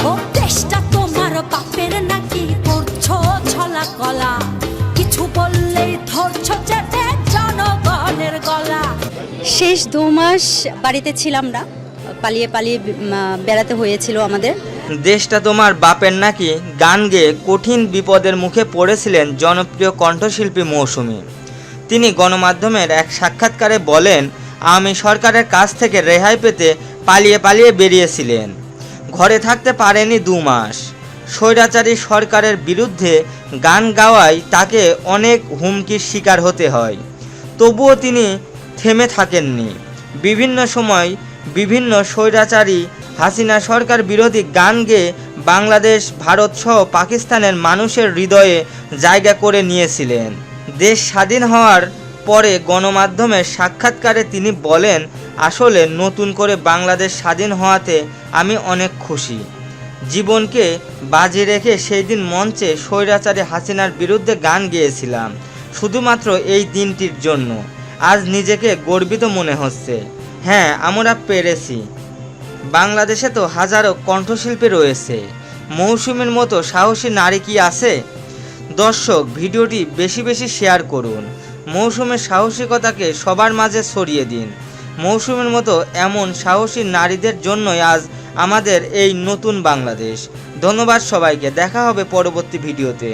ও দেশটা তোমার বাপের নাকি করছো ছলা কলা, কিছু বললেই ধরছো চেপে জনগণের গলা। শেষ 2 মাস বাড়িতে ছিলাম না, পালিয়ে পালিয়ে বেড়াতে হয়েছিল আমাদের। দেশটা তোমার বাপের নাকি গান গেয়ে কঠিন বিপদের মুখে পড়েছিলেন জনপ্রিয় কণ্ঠশিল্পী মৌসুমী। তিনি গণমাধ্যমের এক সাক্ষাৎকারে বলেন, আওয়ামী সরকারের কাছ থেকে রেহাই পেতে পালিয়ে পালিয়ে বেরিয়েছিলেন। ঘরে থাকতে পারেনি 2 মাস। স্বৈরাচারী সরকারের বিরুদ্ধে গান গাওয়ায় তাকে অনেক হুমকির শিকার হতে হয়। তবুও তিনি থেমে থাকেননি। বিভিন্ন সময় বিভিন্ন স্বৈরাচারী হাসিনা সরকার বিরোধী গান গেয়ে বাংলাদেশ, ভারত সহ পাকিস্তানের মানুষের হৃদয়ে জায়গা করে নিয়েছিলেন। দেশ স্বাধীন হওয়ার পরে গণমাধ্যমের সাক্ষাৎকারে তিনি বলেন, আসলে নতুন করে বাংলাদেশ স্বাধীন হওয়াতে আমি অনেক খুশি। জীবনকে বাজি রেখে সেই দিন মঞ্চে স্বৈরাচারী হাসিনার বিরুদ্ধে গান গেয়েছিলাম শুধুমাত্র এই দিনটির জন্য। আজ নিজেকে গর্বিত মনে হচ্ছে। হ্যাঁ, আমরা পেরেছি। বাংলাদেশে তো হাজারো কণ্ঠশিল্পী রয়েছে, মৌসুমীর মতো সাহসী নারী কি আছে? দর্শক, ভিডিওটি বেশি বেশি শেয়ার করুন। মৌসুমীর সাহসিকতাকে সবার মাঝে ছড়িয়ে দিন। মৌসুমীর মতো এমন সাহসী নারীদের জন্যই আজ আমাদের এই নতুন বাংলাদেশ। ধন্যবাদ সবাইকে। দেখা হবে পরবর্তী ভিডিওতে।